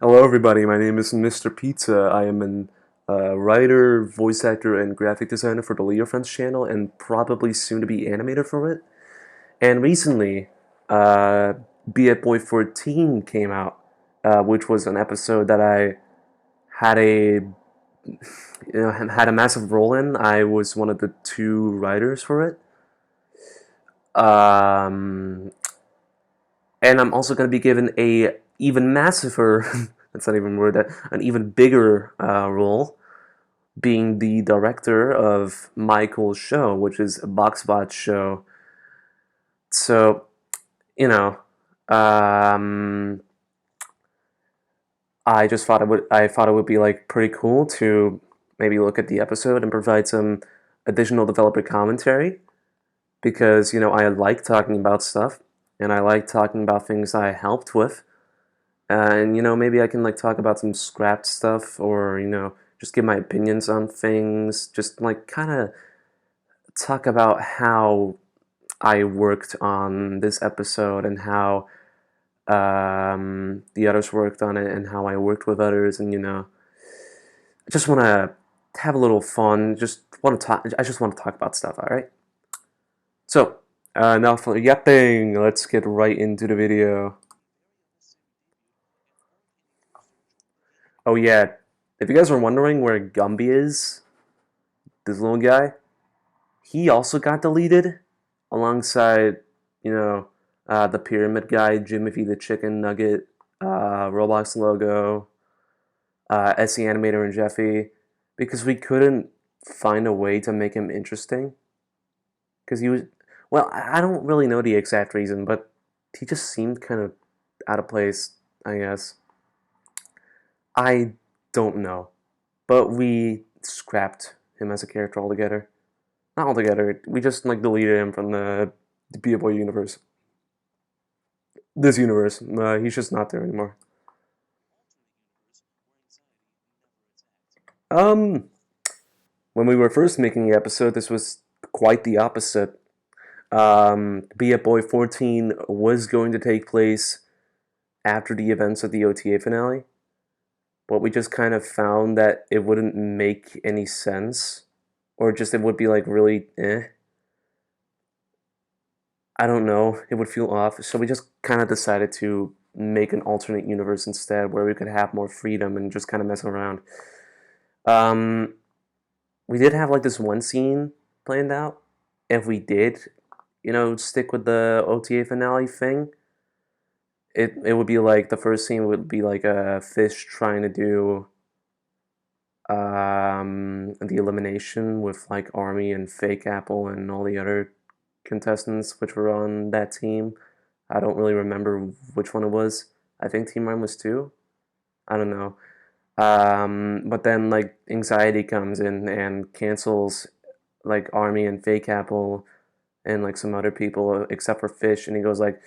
Hello, everybody. My name is Mr. Pizza. I am an writer, voice actor, and graphic designer for the Leo Friends channel, and probably soon to be animator for it. And recently, uh, BFBOI 14 came out, which was an episode that I had had a massive role in. I was one of the two writers for it. Um, and I'm also going to be given a even massiver. That's not even a word. An even bigger role being the director of Michael's show, which is a BoxBot show. So, you know, um, I thought it would be like pretty cool to maybe look at the episode and provide some additional developer commentary because I like talking about stuff and I like talking about things I helped with. And maybe I can like talk about some scrapped stuff or just give my opinions on things, just like kind of talk about how I worked on this episode and how the others worked on it and how I worked with others, and I just want to have a little fun. Just want to talk. I just want to talk about stuff. All right. So now for yapping, let's get right into the video. Oh yeah, if you guys are wondering where Gumby is, this little guy, he also got deleted alongside, you know, the Pyramid Guy, Jimothy the Chicken Nugget, Roblox logo, SE Animator, and Jeffy, because we couldn't find a way to make him interesting. Because he was, well, I don't really know the exact reason, but he just seemed kind of out of place, I guess. I don't know. But we scrapped him as a character altogether. Not altogether, we just like deleted him from the BFBOI universe. This universe. He's just not there anymore. Um, when we were first making the episode, this was quite the opposite. BFBOI 14 was going to take place after the events of the OTA finale, but we just kind of found that it wouldn't make any sense, or just it would be like really eh. I don't know, it would feel off, so we just kind of decided to make an alternate universe instead where we could have more freedom and just kind of mess around. Um, we did have like this one scene planned out. If we did, stick with the OTA finale thing, it would be like the first scene would be like a fish trying to do the elimination with like Army and Fake Apple and all the other contestants which were on that team. I don't really remember which one it was. I think Team Rhyme was two. I don't know. But then like anxiety comes in and cancels like Army and Fake Apple and like some other people except for Fish, and he goes like,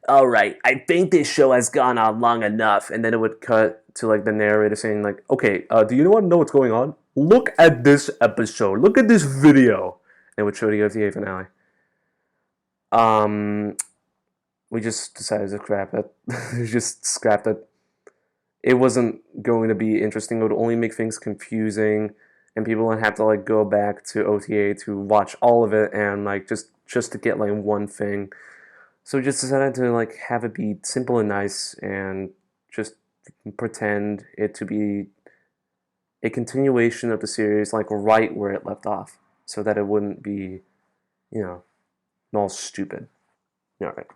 "All right, I think this show has gone on long enough." And then it would cut to like the narrator saying like, "Okay, do you want to know what's going on? Look at this episode. Look at this video." And it would show the OTA finale. Um, we just decided to scrap it. We just scrapped it. It wasn't going to be interesting. It would only make things confusing, and people would have to like go back to OTA to watch all of it, and like just to get like one thing. So we just decided to like have it be simple and nice, and just pretend it to be a continuation of the series, like right where it left off, so that it wouldn't be, you know, all stupid. All right.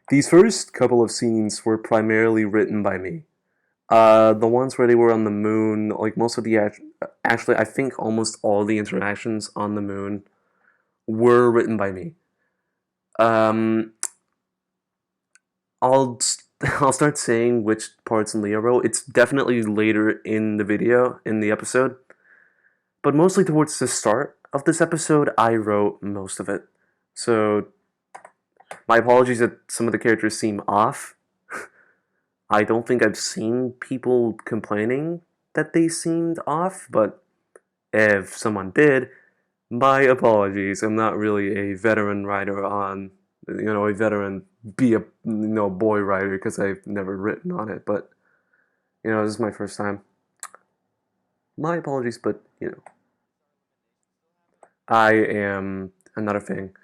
These first couple of scenes were primarily written by me. The ones where they were on the moon, like most of the actually, I think almost all the interactions on the moon were written by me. Um, I'll I'll start saying which parts Leah wrote. It's definitely later in the video in the episode, but mostly towards the start of this episode, I wrote most of it. So my apologies that some of the characters seem off. I don't think I've seen people complaining that they seemed off, but if someone did, my apologies. I'm not really a veteran writer on, a veteran be a boy writer because I've never written on it, but this is my first time. My apologies, but I am another thing.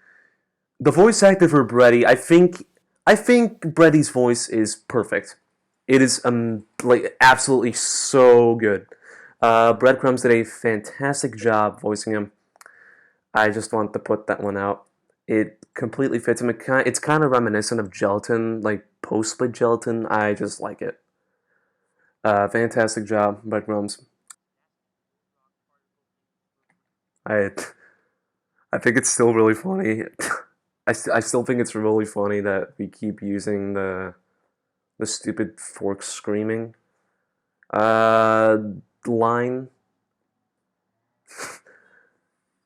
The voice actor for Brady, I think Brady's voice is perfect. It is like absolutely so good. Breadcrumbs did a fantastic job voicing him. I just want to put that one out. It completely fits him. It's kind of reminiscent of Gelatin, like post-split Gelatin. I just like it. Fantastic job, Breadcrumbs. I I think it's still really funny. I still think it's really funny that we keep using the stupid fork screaming uh, line.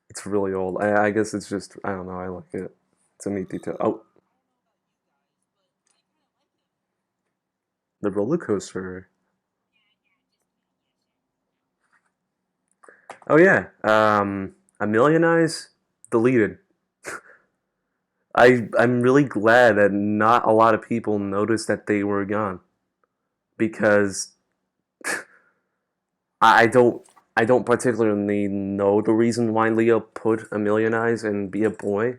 It's really old. I guess it's just I don't know. I like it. It's a neat detail. Oh, the roller coaster. Oh yeah. A Million Eyes deleted. I'm really glad that not a lot of people noticed that they were gone because I don't I don't particularly know the reason why Leo put A Million Eyes and Be a Boy,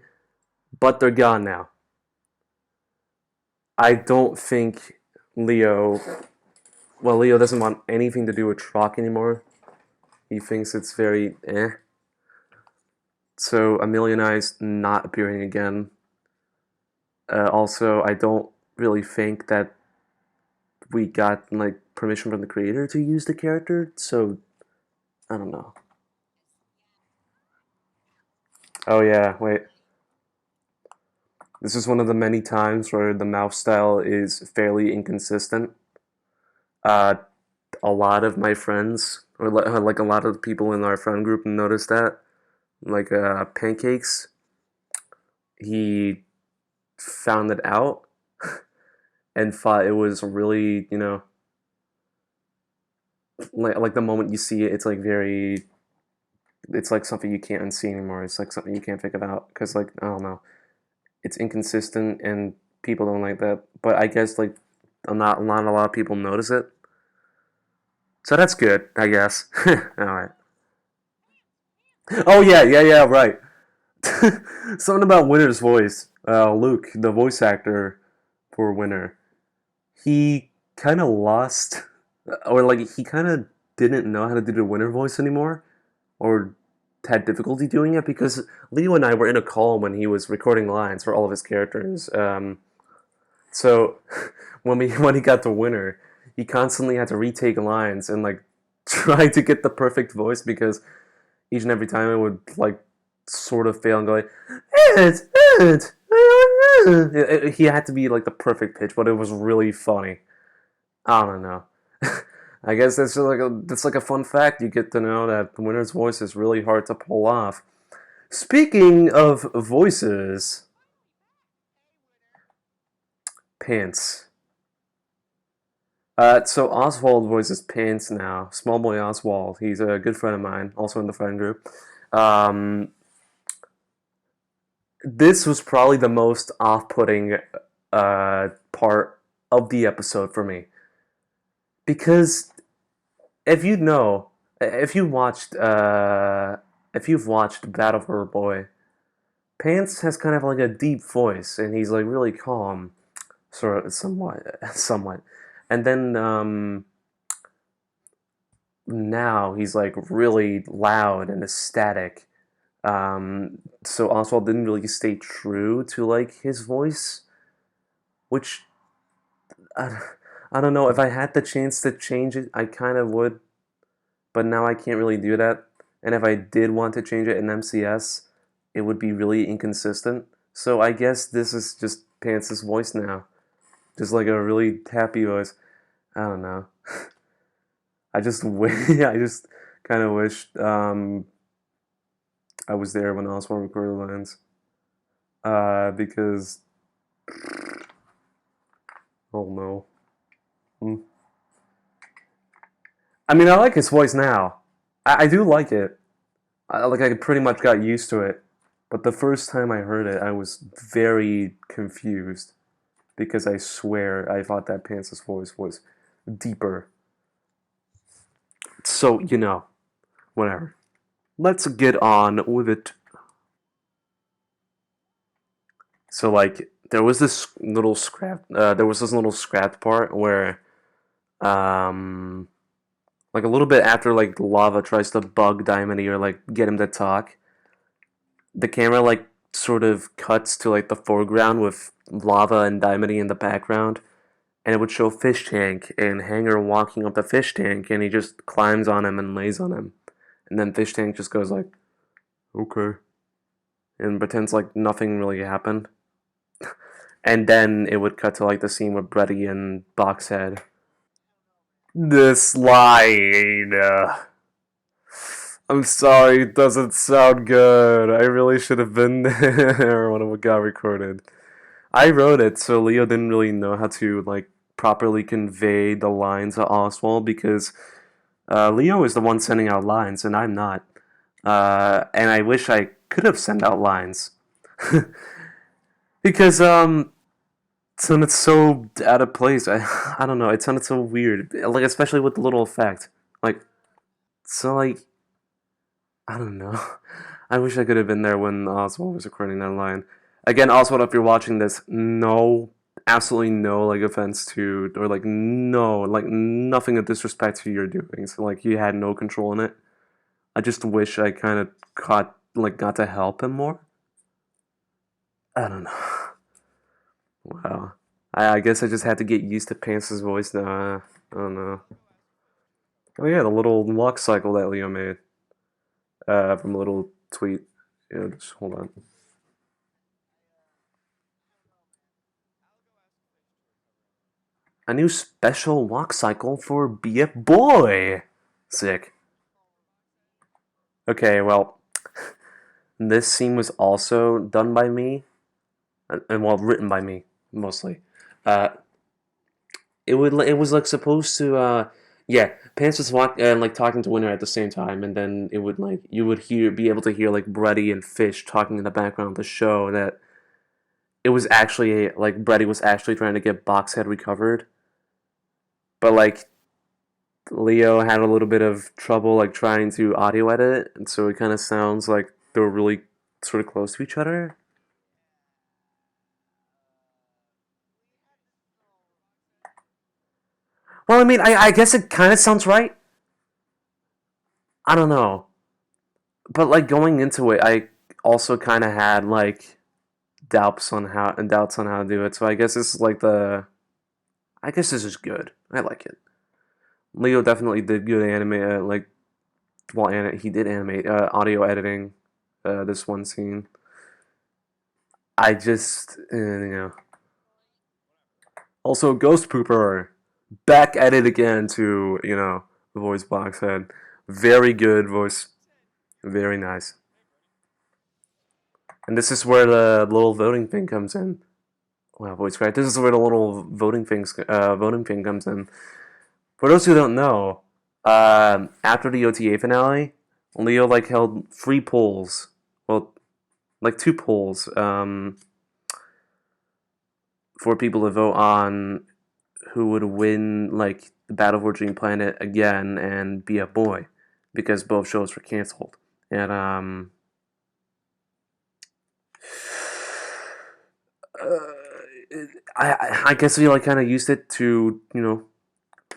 but they're gone now. I don't think Leo. Well, Leo doesn't want anything to do with Trock anymore. He thinks it's very eh. So A Million Eyes not appearing again. Also, I don't really think that we got like permission from the creator to use the character. So I don't know. Oh yeah, wait. This is one of the many times where the mouth style is fairly inconsistent. Uh, a lot of my friends, or like a lot of people in our friend group, noticed that. Like pancakes, he found it out and thought it was really, like the moment you see it, it's like very, it's like something you can't unsee anymore. It's like something you can't think about because like I don't know, it's inconsistent and people don't like that. But I guess like not a lot of people notice it, so that's good, I guess. All right. Oh yeah, yeah, yeah, right. Something about Winter's voice. Luke, the voice actor for Winter, he kind of lost, or like he kind of didn't know how to do the Winter voice anymore, or had difficulty doing it because Leo and I were in a call when he was recording lines for all of his characters. So when he got to Winter, he constantly had to retake lines and like try to get the perfect voice because each and every time it would like sort of fail and go like, he had to be like the perfect pitch, but it was really funny. I don't know. I guess that's like a fun fact. You get to know that the Winter's voice is really hard to pull off. Speaking of voices, Pants. So Oswald voices Pants now. Small boy Oswald. He's a good friend of mine, also in the friend group. Um, this was probably the most off-putting part of the episode for me because if you know, if you watched, if you've watched Battle for a Boy, Pants has kind of like a deep voice, and he's like really calm, sort of, somewhat, somewhat, and then now he's like really loud and ecstatic. So Oswald didn't really stay true to like his voice, which I, I don't know. If I had the chance to change it, I kind of would, but now I can't really do that. And if I did want to change it in MCS, it would be really inconsistent. So I guess this is just Pants' voice now. Just like a really happy voice. I don't know. I just I just kind of wish I was there when Oswald recorded the lines. Because oh no. Hmm. I mean, I like his voice now. I do like it. I pretty much got used to it. But the first time I heard it, I was very confused. because I swear I thought that Pants' voice was deeper. So, whatever. Let's get on with it. So, like, there was this little scrapped part where, um, like a little bit after, like, Lava tries to bug Diamond or, like, get him to talk, the camera, like, sort of cuts to, like, the foreground with Lava and Diamond in the background, and it would show Fish Tank and Hanger walking up the Fish Tank, and he just climbs on him and lays on him. And then Fish Tank just goes like, okay, and pretends like nothing really happened. And then it would cut to like the scene with Brady and Boxhead. This line. I'm sorry, it doesn't sound good. I really should have been there when it got recorded. I wrote it, so Leo didn't really know how to like properly convey the lines to Oswald because Leo is the one sending out lines, and I'm not. And I wish I could have sent out lines because it sounded so out of place. I don't know. It sounded so weird, like especially with the little effect. Like so, like I don't know. I wish I could have been there when Oswald was recording that line. Again, Oswald, if you're watching this, no, absolutely no, like offense to, or like no, like nothing of disrespect to your doing. So like you had no control in it. I just wish I kind of got to help him more. I don't know. Wow. I guess I just had to get used to Pants' voice now. I don't know. Oh yeah, the little walk cycle that Leo made from a little tweet. Yeah, just hold on. A new special walk cycle for BFBOI. Sick. Okay, well, this scene was also done by me, and well, written by me mostly. Uh, it was like supposed to yeah, Pants was like talking to Winter at the same time, and then it would like you would be able to hear like Brady and Fish talking in the background of the show that it was actually like Brady was actually trying to get Boxhead recovered, but like Leo had a little bit of trouble like trying to audio edit it, and so it kind of sounds like they're really sort of close to each other. Well, I mean, I guess it kind of sounds right. I don't know, but like going into it, I also kind of had like doubts on how to do it. So I guess this is like the I guess this is good. I like it. Leo definitely did good anime like well, he did animate audio editing this one scene. I just Also, Ghost Pooper back at it again to voice Boxhead. Very good voice, very nice. And this is where the little voting thing comes in. Wow, voice crack. This is where the little voting thing comes in. For those who don't know, after the OTA finale, Leo like held three polls. Well, like two polls for people to vote on who would win like the Battle for Dream Planet again and be a boy, because both shows were canceled. And I guess we like kind of used it to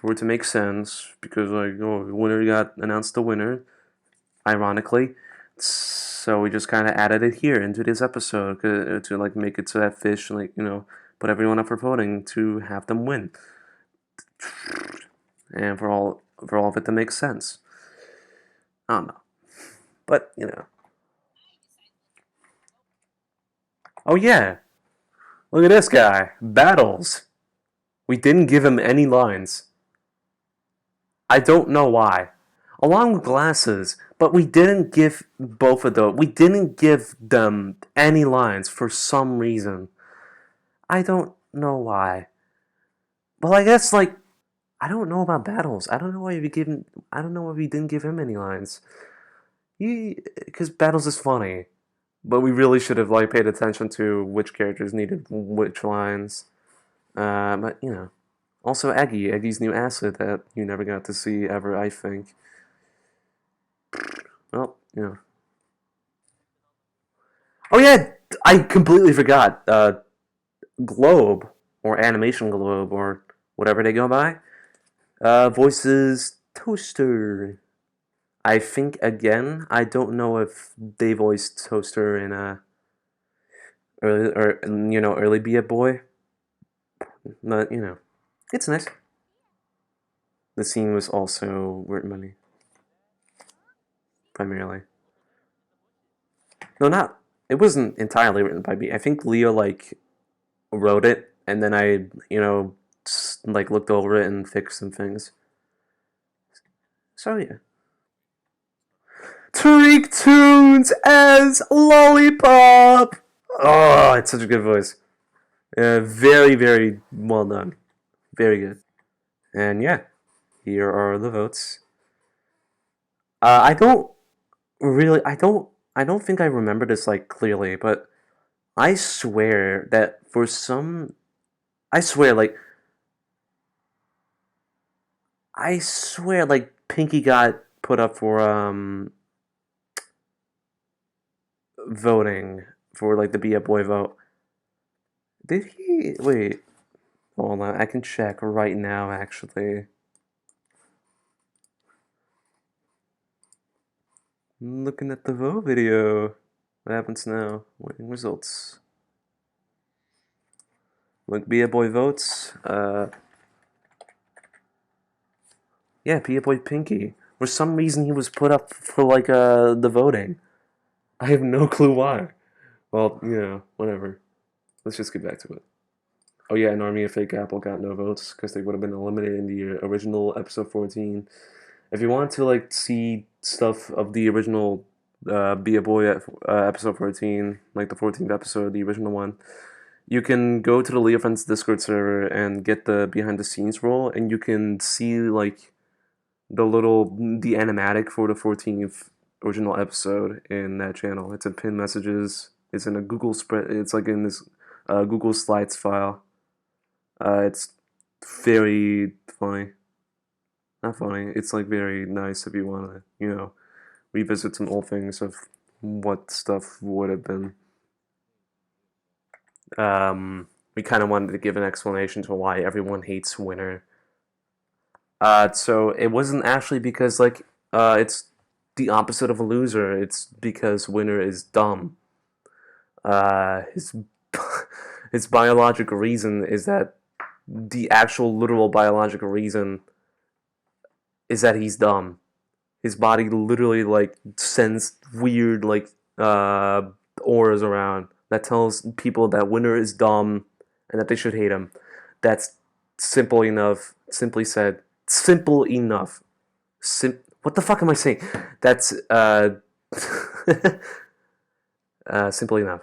for it to make sense because like the winner got announced the winner, ironically. So we just kind of added it here into this episode to like make it so that Fish like put everyone up for voting to have them win, and for all of it to make sense. I don't know, but Oh yeah, look at this guy, Battles. We didn't give him any lines. I don't know why. Along with glasses, but we didn't give both of those. We didn't give them any lines for some reason. I don't know why. Well, I guess like I don't know about Battles. I don't know why we given. I don't know why we didn't give him any lines. Because Battles is funny, but we really should have like paid attention to which characters needed which lines. But you know, also Eggy's new acid that you never got to see ever. I think. Well, you know. Oh yeah, I completely forgot. Globe or Animation Globe or whatever they go by. Voices Toaster. I think again. I don't know if they voiced Toaster in early or early Be a Boy, but you know, it's nice. The scene was also Weird Money primarily. No, not. It wasn't entirely written by me. I think Leo like wrote it, and then I like looked over it and fixed some things. So yeah. Tariq Tunes as Lollipop. Oh, it's such a good voice. Very, very well done. Very good. And yeah, here are the votes. I don't really, I don't think I remember this like clearly, but I swear that for some, I swear, like, I swear, like, Pinky got put up for voting for like the Be a Boy vote. Did he? Wait, hold on. I can check right now. Actually, looking at the vote video. What happens now? Waiting results. Look, Be a Boy votes. Yeah, Be a Boy Pinky. For some reason, he was put up for like the voting. I have no clue why. Well, whatever. Let's just get back to it. Oh yeah, an Army of Fake Apple got no votes because they would have been eliminated in the original episode 14. If you want to like see stuff of the original Be a Boy episode 14, like the 14th episode, the original one, you can go to the Leo Friends Discord server and get the behind the scenes roll, and you can see like the animatic for the 14th original episode in that channel. It's in pinned messages. It's in a Google spread. It's like in this Google Slides file. It's very funny. Not funny. It's like very nice if you want to, revisit some old things of what stuff would have been. We kind of wanted to give an explanation to why everyone hates Winter. So it wasn't actually because like it's the opposite of a loser. It's because Winter is dumb. His his biological reason is that the actual literal biological reason is that he's dumb. His body literally like sends weird like auras around that tells people that Winter is dumb and that they should hate him. That's simple enough. Simply said, simple enough. What the fuck am I saying? That's simple enough.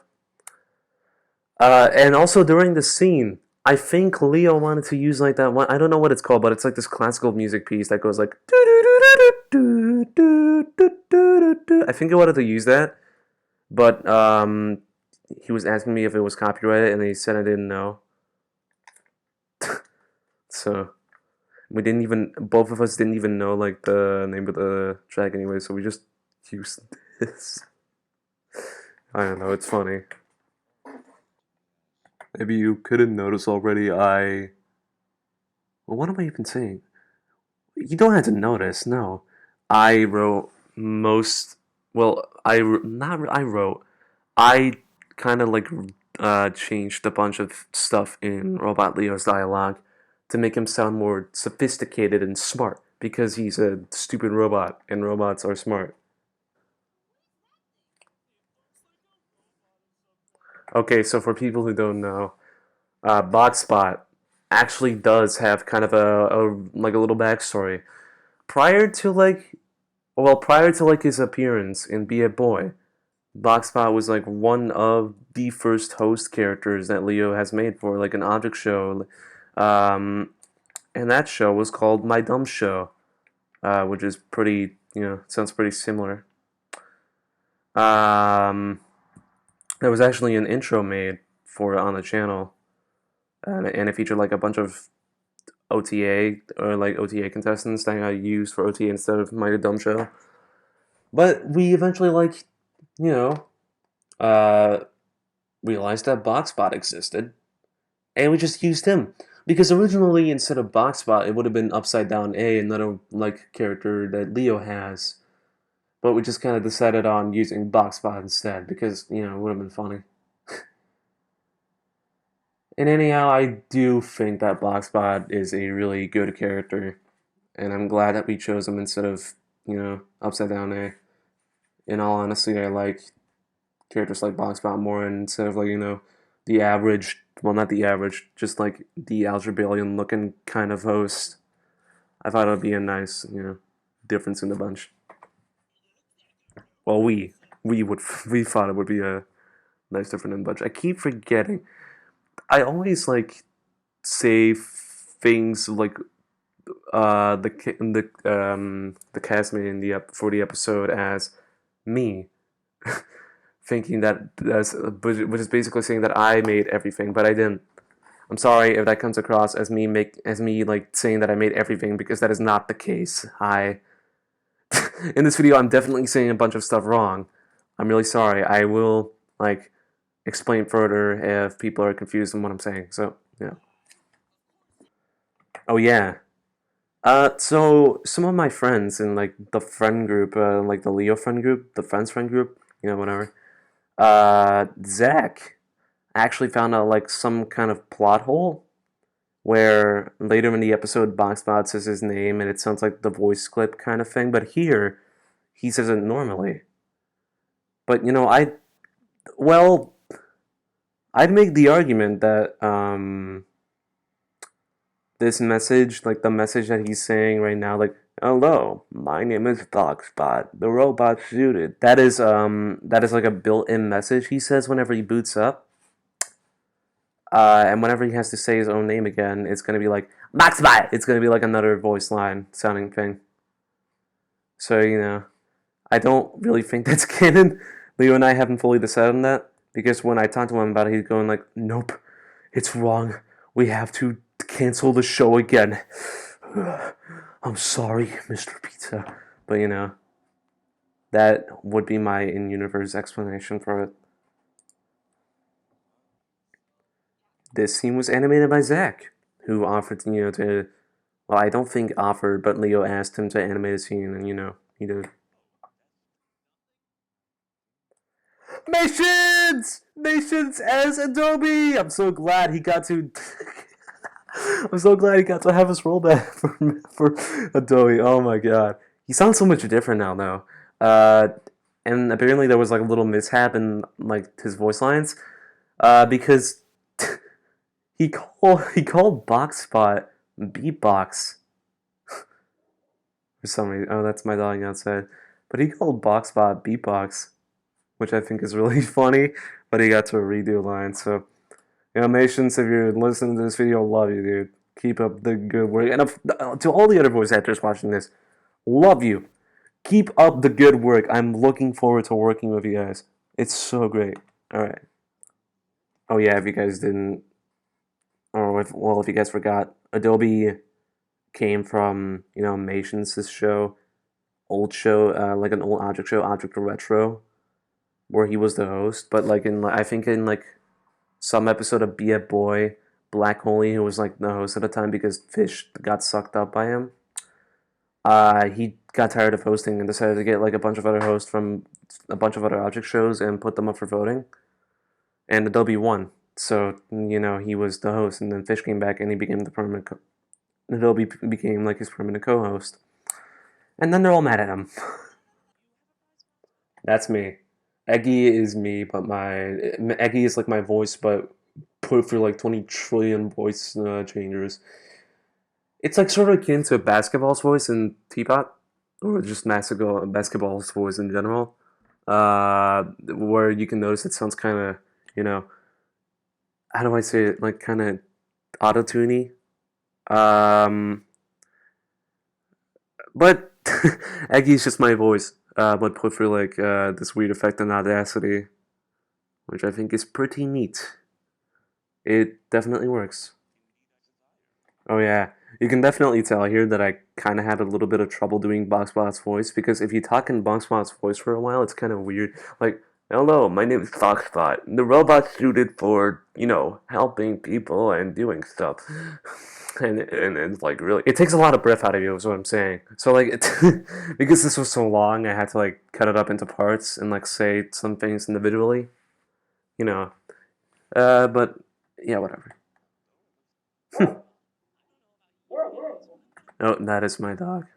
And also during the scene, I think Leo wanted to use like that one. I don't know what it's called, but it's like this classical music piece that goes like. I think he wanted to use that, but he was asking me if it was copyrighted, and he said I didn't know. So we didn't even. Both of us didn't even know like the name of the track anyway, so we just used this. I don't know. It's funny. Maybe you couldn't notice already. Well, what am I even saying? You don't have to notice. No, I wrote most. Well, not. I wrote. I kind of like changed a bunch of stuff in Robot Leo's dialogue to make him sound more sophisticated and smart because he's a stupid robot and robots are smart. Okay, so for people who don't know, Botspot actually does have kind of a little backstory. Prior to like, prior to like his appearance in Be a Boy, Botspot was like one of the first host characters that Leo has made for like an object show, and that show was called My Dumb Show, which is pretty, sounds pretty similar. Um, there was actually an intro made for it on the channel. and it featured like a bunch of OTA or like OTA contestants that got used for OTA instead of My Dumb Show. But we eventually you know uh, realized that BoxBot existed, and we just used him because originally instead of BoxBot it would have been Upside Down A, another like character that Leo has. But we just kind of decided on using BoxBot instead because it would have been funny. And anyhow, I do think that BoxBot is a really good character, and I'm glad that we chose him instead of Upside Down A. In all honesty, I like characters like BoxBot more instead of like the average, well, not the average, just like the Algebraian looking kind of host. I thought it would be a nice difference in the bunch. Well, we would we thought it would be a nice difference in the bunch. I keep forgetting. I always like say things like the castmate in the for the episode as me, thinking that which is basically saying that I made everything, but I didn't. I'm sorry if that comes across as me like saying that I made everything because that is not the case. I in this video I'm definitely saying a bunch of stuff wrong. I'm really sorry. I will like explain further if people are confused on what I'm saying. So yeah. Oh yeah. So some of my friends in like the friend group, like the Leo friend group, the friends friend group, whatever. Zach actually found out like some kind of plot hole where later in the episode Boxbot says his name and it sounds like the voice clip kind of thing, but here he says it normally. But well, I'd make the argument that this message, like the message that he's saying right now, like "Hello, my name is Boxbot. The robot suited." That is like a built-in message he says whenever he boots up. And whenever he has to say his own name again, it's gonna be like Boxbot. It's gonna be like another voice line sounding thing. So I don't really think that's canon. Leo and I haven't fully decided on that because when I talked to him about it, he's going like, "Nope, it's wrong. We have to cancel the show again." I'm sorry, Mr. Pizza, but that would be my in-universe explanation for it. This scene was animated by Zach, who offered to. Well, I don't think offered, but Leo asked him to animate a scene, and he did. Nations as Adobe. I'm so glad he got to. I'm so glad he got to have his rollback for Adobe. Oh my god, he sounds so much different now, though. And apparently there was like a little mishap in like his voice lines, because he called BoxBot Beatbox for some reason. Oh, that's my dog outside. But he called BoxBot Beatbox, which I think is really funny. But he got to redo a line, so. Nations, if you're listening to this video, love you, dude. Keep up the good work. And to all the other voice actors watching this, love you. Keep up the good work. I'm looking forward to working with you guys. It's so great. All right. Oh yeah, if you guys didn't, or if you guys forgot, Adobe came from Mason's show, old show, like an old Object show, Object Retro, where he was the host. But like I think in like some episode of BFBOI, Black Holy, who was like the host at the time because Fish got sucked up by him. He got tired of hosting and decided to get like a bunch of other hosts from a bunch of other object shows and put them up for voting. And Adobe won. So, he was the host, and then Fish came back and he became the permanent Adobe became like his permanent co-host. And then they're all mad at him. That's me. Eggy is me, but Eggy is like my voice, but put through like 20 trillion voice changers. It's like sort of akin to basketball's voice in Teapot, or just basketball's voice in general, where you can notice it sounds kind of, how do I say it, like kind of auto-tuney. But Eggy is just my voice, but put through like this weird effect on Audacity, which I think is pretty neat. It definitely works. Oh yeah, you can definitely tell here that I kind of had a little bit of trouble doing Boxbot's voice because if you talk in Boxbot's voice for a while, it's kind of weird. Like, hello, my name is Foxbot. The robot's suited for, helping people and doing stuff. And it's like really, it takes a lot of breath out of you, is what I'm saying. So like, because this was so long, I had to like cut it up into parts and like say some things individually, you know. But yeah, whatever. Oh, that is my dog.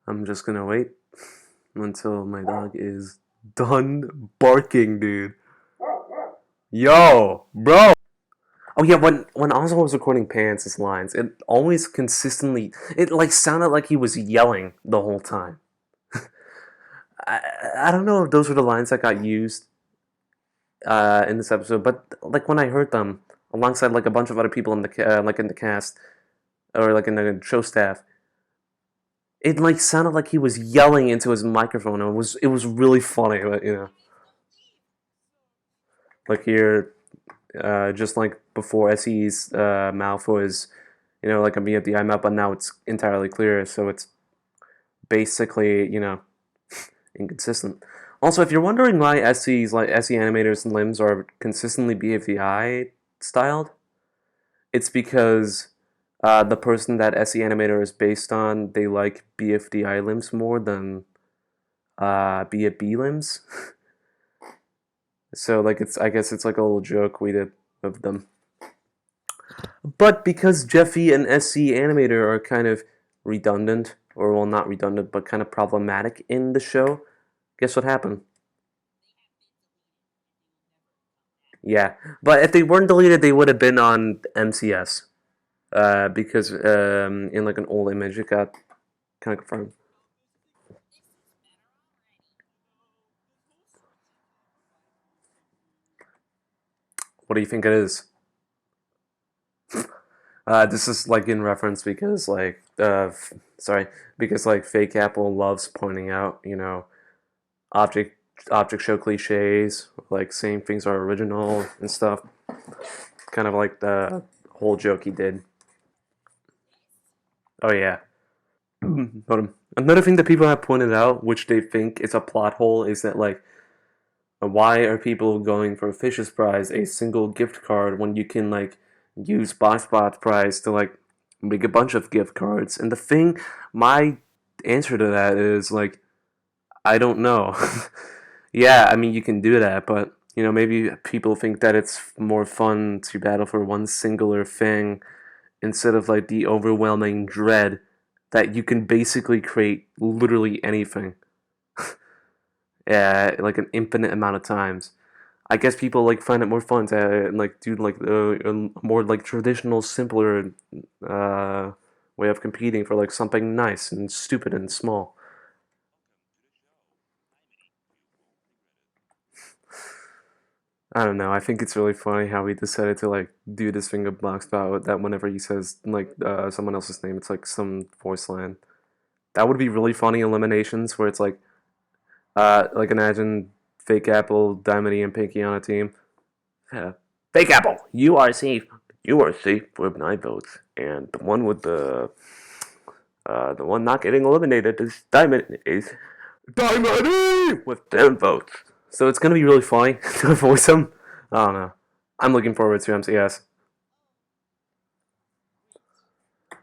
I'm just gonna wait until my dog is done barking, dude. Yo, bro. Oh yeah, when Oswald was recording Pants' lines, it always consistently it like sounded like he was yelling the whole time. I I don't know if those were the lines that got used in this episode, but like when I heard them alongside like a bunch of other people in the like in the cast or like in the show staff, it like sounded like he was yelling into his microphone. And it was really funny, but like here, just like before, SE's mouth was, like a me at the eye mouth, but now it's entirely clear, so it's basically, inconsistent. Also, if you're wondering why SE animators' limbs are consistently BFDI styled, it's because the person that SE animator is based on, they like BFDI limbs more than BFB limbs. So like I guess it's like a little joke we did of them. But because Jeffy and SC Animator are kind of redundant, or well, not redundant, but kind of problematic in the show, guess what happened? Yeah, but if they weren't deleted, they would have been on MCS. Because in like an old image, it got kind of confirmed. What do you think it is? This is like in reference because like sorry, because like Fake Apple loves pointing out, object object show cliches, like saying things are original and stuff. Kind of like the whole joke he did. Oh yeah. But another thing that people have pointed out, which they think is a plot hole, is that like, why are people going for Fish's Prize, a single gift card, when you can like use BoxBot's Prize to like make a bunch of gift cards? And the thing, my answer to that is like, I don't know. Yeah, I mean you can do that, but maybe people think that it's more fun to battle for one singular thing instead of like the overwhelming dread that you can basically create literally anything. Yeah, like an infinite amount of times. I guess people like find it more fun to like do like a more like traditional, simpler uh, way of competing for like something nice and stupid and small. I don't know. I think it's really funny how he decided to like do this thing of Box Bow that whenever he says like someone else's name, it's like some voice line. That would be really funny eliminations where it's like imagine Fake Apple, Diamond and Pinky on a team. Yeah. Fake Apple, you are safe. You are safe with 9 votes, and the one not getting eliminated is Diamond is Diamond with 10 votes. So it's gonna be really funny to voice him. I don't know. I'm looking forward to MCS.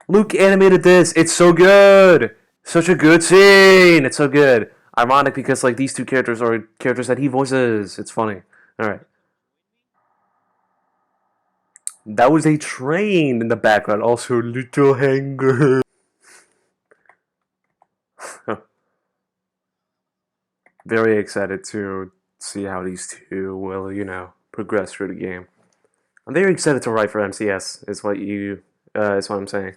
Luke animated this. It's so good. Such a good scene. It's so good. Ironic because like these two characters are characters that he voices. It's funny. All right. That was a train in the background. Also, little hanger. Very excited to see how these two will, progress through the game. I'm very excited to write for MCS. Is what I'm saying.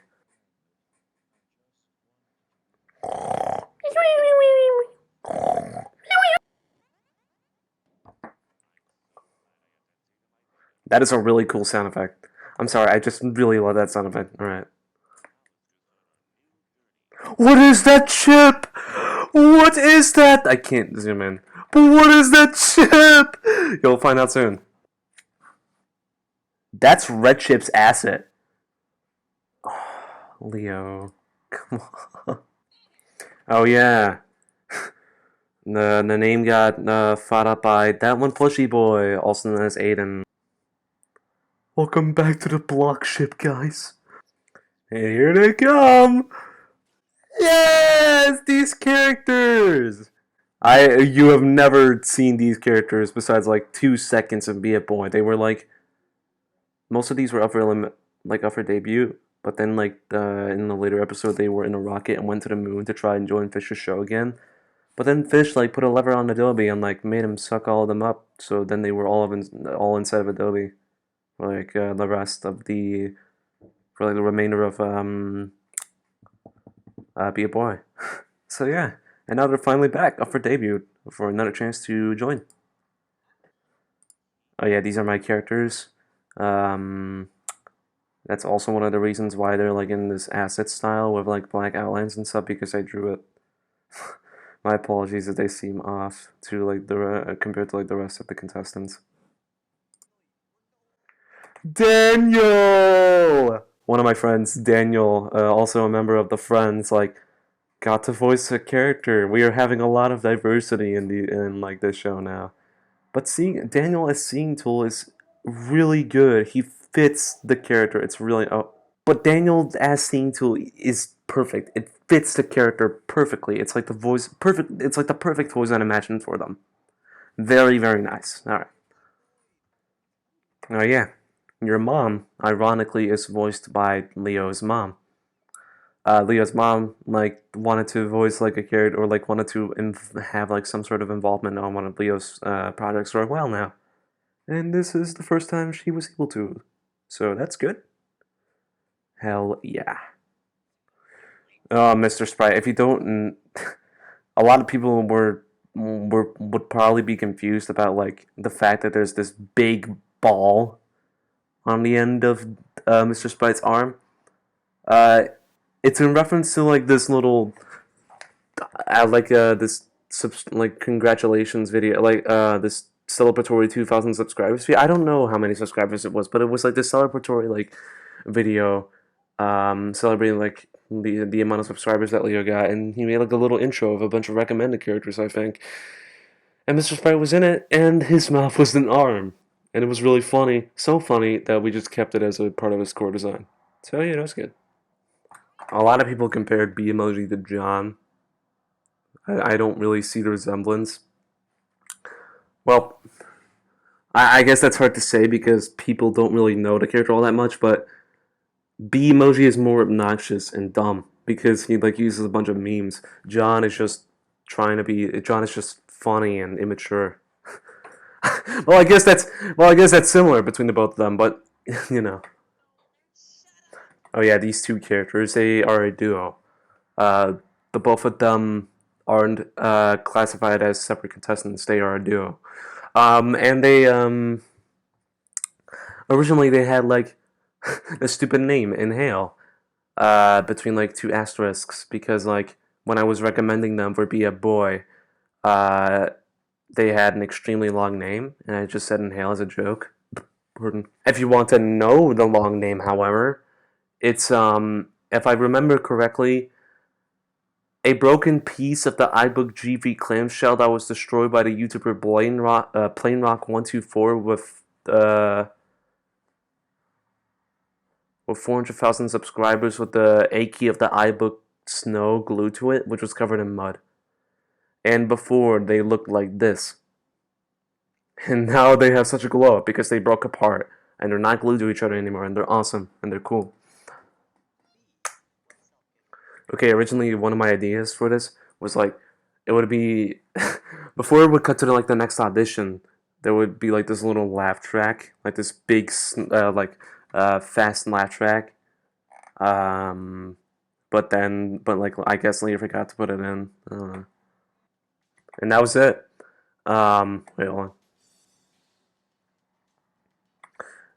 That is a really cool sound effect. I'm sorry, I just really love that sound effect. All right. What is that chip? What is that? I can't zoom in. But what is that chip? You'll find out soon. That's Red Chip's asset. Leo. Come on. Oh yeah. The name got fought up by that one plushy boy, also known as Aiden. Welcome back to the block ship, guys. And here they come! Yes! These characters! You have never seen these characters besides like 2 seconds of BFBOI. They were like, most of these were up for up for debut, but then like in the later episode they were in a rocket and went to the moon to try and join Fish's show again. But then Fish like put a lever on Adobe and like made him suck all of them up. So then they were all inside of Adobe, like the rest of the for like the remainder of Be a Boy. So yeah, and now they're finally back up for debut for another chance to join. Oh yeah, these are my characters. Um, that's also one of the reasons why they're like in this asset style with like black outlines and stuff because I drew it. My apologies if they seem off to like the compared to like the rest of the contestants. Daniel, one of my friends, Daniel, also a member of the Friends, like got to voice a character. We are having a lot of diversity in like this show now. But seeing Daniel as Seeing Tool is really good. He fits the character. It's really but Daniel as Seeing Tool is perfect. It fits the character perfectly. It's like the voice perfect. It's like the perfect voice I imagined for them. Very very nice. All right. Oh yeah, your mom, ironically, is voiced by Leo's mom. Leo's mom like wanted to voice like a character or like wanted to have like some sort of involvement on one of Leo's projects for a while now, and this is the first time she was able to. So that's good. Hell yeah. Oh, Mr. Sprite, if you don't, a lot of people would probably be confused about like the fact that there's this big ball on the end of Mr. Sprite's arm. Uh, it's in reference to like this little, this like congratulations video, like this celebratory 2,000 subscribers. I don't know how many subscribers it was, but it was like this celebratory like video, celebrating like the amount of subscribers that Leo got, and he made like a little intro of a bunch of recommended characters, I think. And Mr. Sprite was in it, and his mouth was an arm, and it was really funny, so funny that we just kept it as a part of his core design. So yeah, that was good. A lot of people compared B emoji to John. I don't really see the resemblance. Well, I guess that's hard to say because people don't really know the character all that much, but B emoji is more obnoxious and dumb because he like uses a bunch of memes. John is just John is just funny and immature. Well, I guess that's similar between the both of them, but you know. Oh yeah, these two characters, they are a duo. Uh, the both of them aren't classified as separate contestants. They are a duo. And they originally they had like a stupid name, Inhale, between like two asterisks because like when I was recommending them for Be a Boy, uh, they had an extremely long name, and I just said Inhale as a joke. If you want to know the long name, however, it's if I remember correctly, a broken piece of the iBook GV clamshell that was destroyed by the YouTuber Plane Rock 124 with 400,000 subscribers with the A key of the iBook Snow glued to it, which was covered in mud. And before, they looked like this. And now they have such a glow up because they broke apart and they're not glued to each other anymore, and they're awesome and they're cool. Okay, originally one of my ideas for this was like it would be before it would cut to like the next audition, there would be like this little laugh track, like this big fast laugh track. Um, but like I guess Leah forgot to put it in. I don't know. And that was it. Wait, hold on.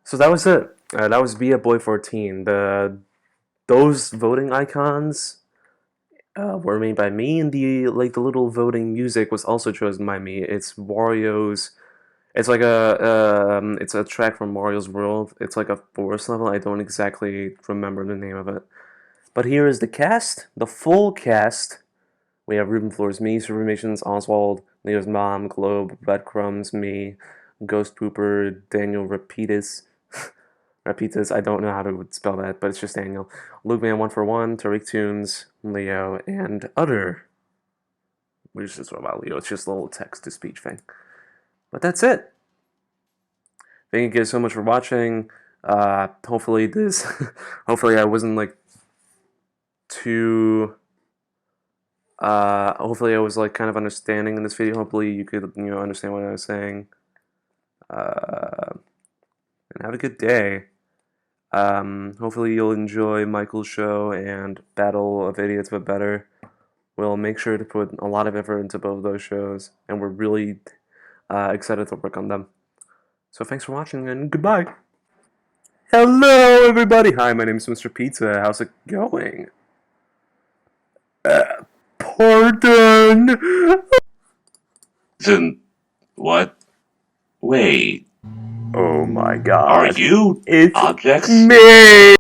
So that was it. That was Be a Boy 14. Those voting icons were made by me, and the little voting music was also chosen by me. It's Wario's. It's like it's a track from Mario's World. It's like a forest level. I don't exactly remember the name of it, But here is the cast, the full cast. We have Ruben Flores, me, Supermations, Oswald, Leo's mom, Globe, Breadcrumbs, me, Ghost Pooper, Daniel Rapitas. Rapitas, I don't know how to spell that, but it's just Daniel. Lukeman 141, Tariq Tunes, Leo, and other. Which is just about Leo. It's just a little text to speech thing. But that's it. Thank you guys so much for watching. Hopefully hopefully I wasn't like too. Hopefully I was like kind of understanding in this video. Hopefully you could understand what I was saying. And have a good day. Hopefully you'll enjoy Michael's show and Battle of Idiots But Better. We'll make sure to put a lot of effort into both of those shows, and we're really excited to work on them. So thanks for watching, and goodbye. Hello, everybody. Hi, my name is Mr. Pizza. How's it going? Pardon. What? Wait. Oh my God. Are you It's objects? me.